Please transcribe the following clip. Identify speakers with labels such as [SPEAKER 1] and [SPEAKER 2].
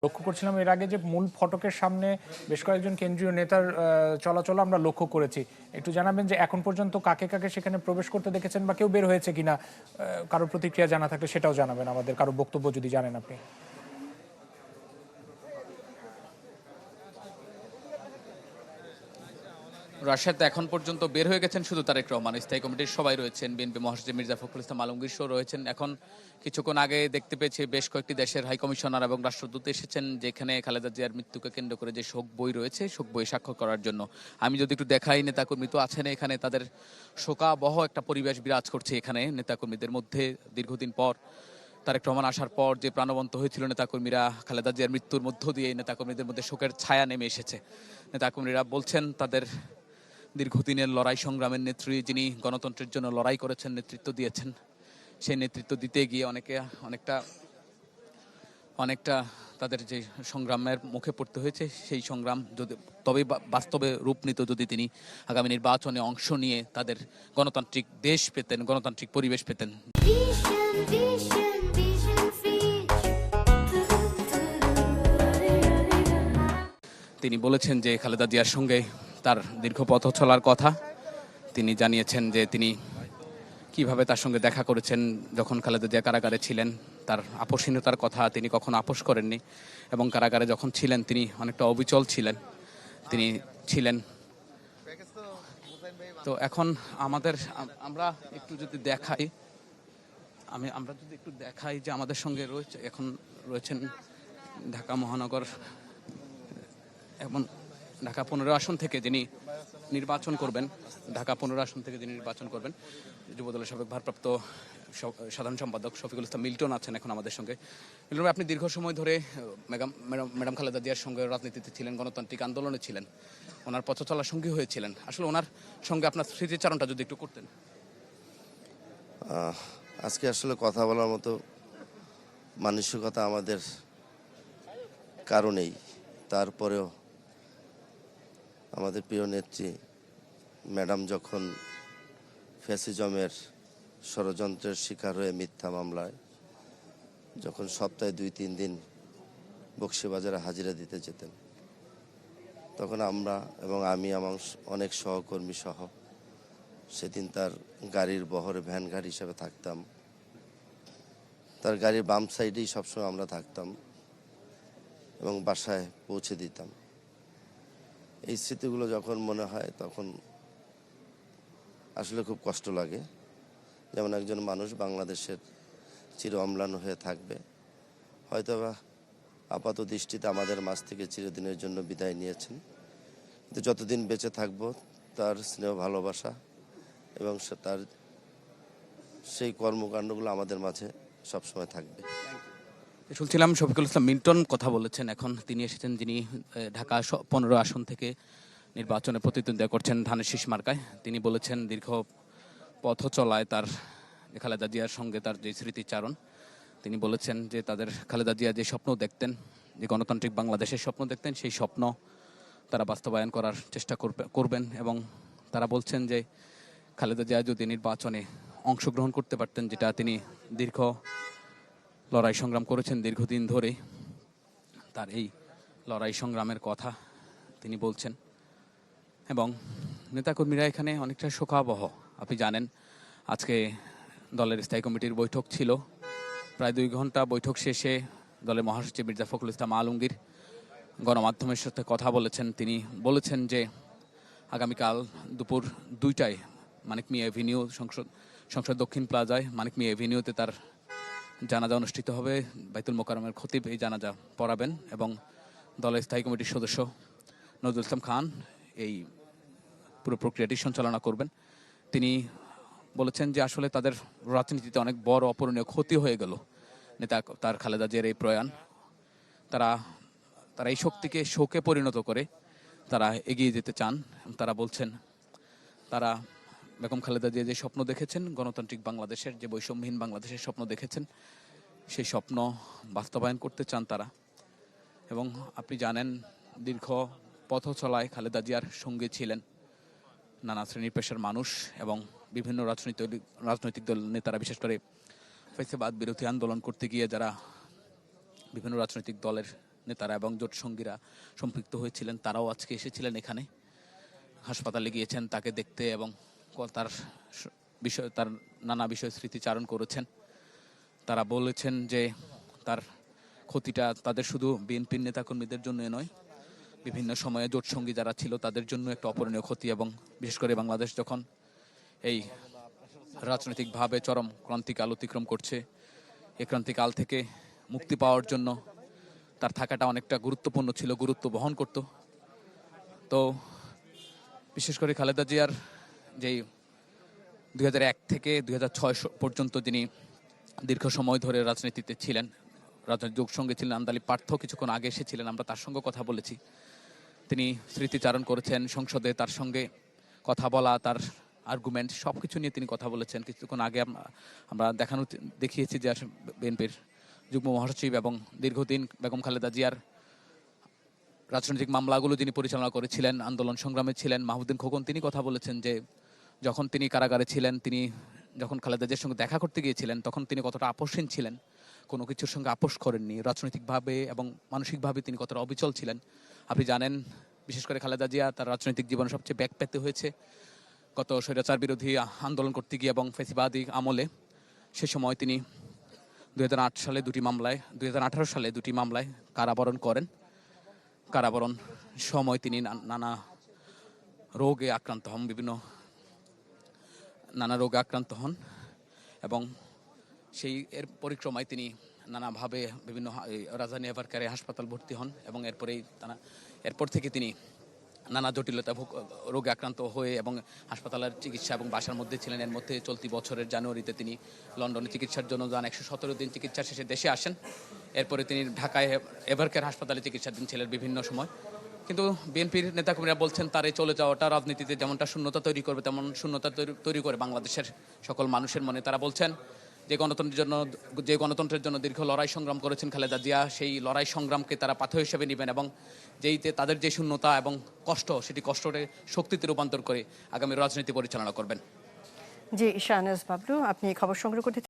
[SPEAKER 1] লক্ষ্য করছিলাম এর আগে যে মূল ফটকের সামনে বেশ কয়েকজন কেন্দ্রীয় নেতার চলাচল আমরা লক্ষ্য করেছি। একটু জানাবেন যে এখন পর্যন্ত কাকে কাকে সেখানে প্রবেশ করতে দেখেছেন বা কেউ বের হয়েছে কিনা, কারো প্রতিক্রিয়া জানা থাকলে সেটাও জানাবেন আমাদের, কারো বক্তব্য যদি জানেন আপনি।
[SPEAKER 2] রাশিয়াতে এখন পর্যন্ত বের হয়ে গেছেন শুধু তারেক রহমান। স্থায়ী কমিটির সবাই রয়েছেন, বিএনপি মহাসচিব মির্জা ফখরুল ইসলাম আলমগীর শো রয়েছেন। এখন কিছুক্ষণ আগে দেখতে পেয়েছি বেশ কয়েকটি দেশের হাইকমিশনার এবং রাষ্ট্রদূত এসেছেন, যেখানে খালেদা জিয়ার মৃত্যুকে কেন্দ্র করে যে শোক বই রয়েছে, শোক বই স্বাক্ষর করার জন্য। আমি যদি একটু দেখাই, নেতাকর্মী তো আছেন এখানে, তাদের শোকাবহ একটা পরিবেশ বিরাজ করছে এখানে নেতাকর্মীদের মধ্যে। দীর্ঘদিন পর তারেক রহমান আসার পর যে প্রাণবন্ত হয়েছিল নেতাকর্মীরা, খালেদা জিয়ার মৃত্যুর মধ্য দিয়ে নেতাকর্মীদের মধ্যে শোকের ছায়া নেমে এসেছে। নেতাকর্মীরা বলছেন তাদের দীর্ঘদিনের লড়াই সংগ্রামের নেত্রী, যিনি গণতন্ত্রের জন্য লড়াই করেছেন, নেতৃত্ব দিয়েছেন, সেই নেতৃত্ব দিতে গিয়ে অনেকটা তাদের যে সংগ্রামের মুখে পড়তে হয়েছে, সেই সংগ্রাম যদি তবে বাস্তবে রূপ নিত যদি তিনি আগামী নির্বাচনে অংশ নিয়ে তাদের গণতান্ত্রিক দেশ পেতেন, গণতান্ত্রিক পরিবেশ পেতেন। তিনি বলেছেন যে খালেদা জিয়ার সঙ্গে তার দীর্ঘ পথ চলার কথা। তিনি জানিয়েছেন যে তিনি কিভাবে তার সঙ্গে দেখা করেছেন যখন খালেদা জিয়া কারাগারে ছিলেন। তার আপোষহীনতার কথা তিনি কখনো আপোষ করেননি, এবং কারাগারে যখন ছিলেন তিনি অনেকটা অবিচল ছিলেন। তো এখন আমরা একটু যদি দেখাই, আমরা যদি একটু দেখাই যে আমাদের সঙ্গে রয়েছেন ঢাকা মহানগর এবং ঢাকা 15 আসন থেকে যিনি নির্বাচন করবেন যুবদলের সাবেক ভারপ্রাপ্ত সাধারণ সম্পাদক শফিকুল ইসলাম মিল্টন আছেন এখন আমাদের সঙ্গে। মিল্টন, আপনি দীর্ঘ সময় ধরে ম্যাডাম খালেদা জিয়ার সঙ্গে রাজনীতিতে ছিলেন, গণতান্ত্রিক আন্দোলনে ছিলেন, ওনার পথ চলার সঙ্গী হয়েছিলেন। আসলে ওনার সঙ্গে আপনার স্মৃতিচারণটা যদি একটু করতেন।
[SPEAKER 3] আজকে আসলে কথা বলার মতো মানসিকতা আমাদের কারণেই, তারপরেও আমাদের প্রিয় নেত্রী ম্যাডাম যখন ফ্যাসিজমের ষড়যন্ত্রের শিকার হয়ে মিথ্যা মামলায় যখন সপ্তাহে 2-3 দিন বকশীবাজারে হাজিরা দিতে যেতেন, তখন আমরা এবং আমি আমার অনেক সহকর্মী সহ সেদিন তার গাড়ির বহরে ভ্যান গাড়ি হিসেবে থাকতাম। তার গাড়ির বাম সাইডেই সবসময় আমরা থাকতাম এবং বাসায় পৌঁছে দিতাম। এই স্মৃতিগুলো যখন মনে হয় তখন আসলে খুব কষ্ট লাগে। যেমন একজন মানুষ বাংলাদেশের চির অম্লান হয়ে থাকবে, হয়তোবা আপাত দৃষ্টিতে আমাদের মাঝ থেকে চিরদিনের জন্য বিদায় নিয়েছেন, কিন্তু যতদিন বেঁচে থাকবো তার স্নেহ ভালোবাসা এবং তার সেই কর্মকাণ্ডগুলো আমাদের মাঝে সবসময় থাকবে।
[SPEAKER 2] শুনছিলাম শফিকুল ইসলাম মিল্টন কথা বলেছেন। এখন তিনি এসেছেন, যিনি ঢাকা 15 আসন থেকে নির্বাচনে প্রতিদ্বন্দ্বিতা করছেন ধানের শীষ মার্কায়। তিনি বলেছেন দীর্ঘ পথ চলায় তার খালেদা জিয়ার সঙ্গে তার যে স্মৃতিচারণ, তিনি বলেছেন যে তাদের খালেদা জিয়া যে স্বপ্ন দেখতেন, যে গণতান্ত্রিক বাংলাদেশের স্বপ্ন দেখতেন, সেই স্বপ্ন তারা বাস্তবায়ন করার চেষ্টা করবেন। এবং তারা বলছেন যে খালেদা জিয়া যদি নির্বাচনে অংশগ্রহণ করতে পারতেন, যেটা তিনি দীর্ঘ লড়াই সংগ্রাম করেছেন দীর্ঘদিন ধরে, তার এই লড়াই সংগ্রামের কথা তিনি বলছেন। এবং নেতাকর্মীরা এখানে অনেকটা শোকাবহ। আপনি জানেন আজকে দলের স্থায়ী কমিটির বৈঠক ছিল, প্রায় 2 ঘন্টা বৈঠক শেষে দলের মহাসচিব মির্জা ফখরুল ইসলাম আলমগীর গণমাধ্যমের সাথে কথা বলেছেন। তিনি বলেছেন যে আগামীকাল দুপুর 2টায় মানিক মিয়া এভিনিউ, সংসদ দক্ষিণ প্লাজায় মানিক মিয়া এভিনিউতে তার জানাজা অনুষ্ঠিত হবে। বাইতুল মোকাররমের খতিব এই জানাজা পড়াবেন এবং দলের স্থায়ী কমিটির সদস্য নজরুল ইসলাম খান এই পুরো প্রক্রিয়াটি সঞ্চালনা করবেন। তিনি বলেছেন যে আসলে তাদের রাজনীতিতে অনেক বড় অপূরণীয় ক্ষতি হয়ে গেল তার খালেদা জিয়ার এই প্রয়াণ। তারা এই শক্তিকে শোকে পরিণত করে তারা এগিয়ে যেতে চান। তারা বলছেন তারা বেগম খালেদা জিয়া যে স্বপ্ন দেখেছেন, গণতান্ত্রিক বাংলাদেশের, যে বৈষম্যহীন বাংলাদেশের স্বপ্ন দেখেছেন, সেই স্বপ্ন বাস্তবায়ন করতে চান তারা। এবং আপনি জানেন দীর্ঘ পথ চলায় খালেদা জিয়ার সঙ্গে ছিলেন নানা শ্রেণীর পেশার মানুষ এবং বিভিন্ন রাজনৈতিক দল নেতারা, বিশেষ করে ফ্যাসিবাদ বিরোধী আন্দোলন করতে গিয়ে যারা বিভিন্ন রাজনৈতিক দলের নেতারা এবং জোট সঙ্গীরা সম্পৃক্ত হয়েছিলেন, তারাও আজকে এসেছিলেন এখানে, হাসপাতালে গিয়েছেন তাকে দেখতে এবং তার তার নানা বিষয় স্মৃতিচারণ করেছেন। তারা বলেছেন যে তার ক্ষতিটা তাদের শুধু বিএনপির নেতাকর্মীদের জন্য নয়, বিভিন্ন সময়ে জোট সঙ্গী যারা ছিল তাদের জন্য একটা অপূরণীয় ক্ষতি, এবং বিশেষ করে বাংলাদেশ যখন এই রাজনৈতিকভাবে চরম ক্রান্তিকাল অতিক্রম করছে, এই ক্রান্তিকাল থেকে মুক্তি পাওয়ার জন্য তার থাকাটা অনেকটা গুরুত্বপূর্ণ ছিল, গুরুত্ব বহন করত। তো বিশেষ করে খালেদা জিয়ার যেই 2001 থেকে 2006 পর্যন্ত যিনি দীর্ঘ সময় ধরে রাজনীতিতে ছিলেন, রাজনৈতিক যোগ সঙ্গে ছিলেন, আন্দালি পার্থ কিছুক্ষণ আগে এসেছিলেন, আমরা তার সঙ্গে কথা বলেছি। তিনি স্মৃতিচারণ করেছেন সংসদে, তার সঙ্গে কথা বলা, তার আর্গুমেন্ট সব কিছু নিয়ে তিনি কথা বলেছেন। কিছুক্ষণ আগে আমরা দেখিয়েছি যে বিএনপির যুগ্ম মহাসচিব এবং দীর্ঘদিন বেগম খালেদা জিয়ার রাজনৈতিক মামলাগুলো যিনি পরিচালনা করেছিলেন, আন্দোলন সংগ্রামে ছিলেন, মাহমুদ্দিন খোকন, তিনি কথা বলেছেন যে যখন তিনি কারাগারে ছিলেন, তিনি যখন খালেদা জিয়ার সঙ্গে দেখা করতে গিয়েছিলেন তখন তিনি কতটা আপোষহীন ছিলেন, কোনো কিছুর সঙ্গে আপোষ করেননি, রাজনৈতিকভাবে এবং মানসিকভাবে তিনি কতটা অবিচল ছিলেন। আপনি জানেন, বিশেষ করে খালেদা জিয়া তার রাজনৈতিক জীবনে সবচেয়ে ব্যাক পেতে হয়েছে গত স্বৈরাচার বিরোধী আন্দোলন করতে গিয়ে এবং ফ্যাসিবাদী আমলে। সে সময় তিনি 2018 সালে দুটি মামলায় কারাবরণ করেন। কারাবরণ সময় তিনি নানা রোগে আক্রান্ত হন এবং সেই এর পরিক্রমায় তিনি নানাভাবে বিভিন্ন রাজধানী এভারকেয়ারে হাসপাতাল ভর্তি হন এবং এরপর থেকে তিনি নানা জটিলতা রোগে আক্রান্ত হয়ে এবং হাসপাতালের চিকিৎসা এবং বাসার মধ্যে ছিলেন। এর মধ্যে চলতি বছরের জানুয়ারিতে তিনি লন্ডনে চিকিৎসার জন্য যান, 117 দিন চিকিৎসা শেষে দেশে আসেন। এরপরে তিনি ঢাকায় এভারকেয়ার হাসপাতালে চিকিৎসাধীন ছিলেন বিভিন্ন সময়। কিন্তু বিএনপির নেতাকর্মীরা বলছেন তার এই চলে যাওয়াটা রাজনীতিতে যেমনটা শূন্যতা তৈরি করবে, তেমন শূন্যতা তৈরি করে বাংলাদেশের সকল মানুষের মনে। তারা বলছেন যে গণতন্ত্রের জন্য দীর্ঘ লড়াই সংগ্রাম করেছেন খালেদা জিয়া, সেই লড়াই সংগ্রামকে তারা পাথর হিসেবে নেবেন এবং তাদের যে শূন্যতা এবং কষ্ট, সেটি কষ্টকে শক্তিতে রূপান্তর করে আগামী রাজনীতি পরিচালনা করবেন।
[SPEAKER 4] জি, শাহনেওয়াজ বাবলু, আপনি খবর সংগ্রহ করতে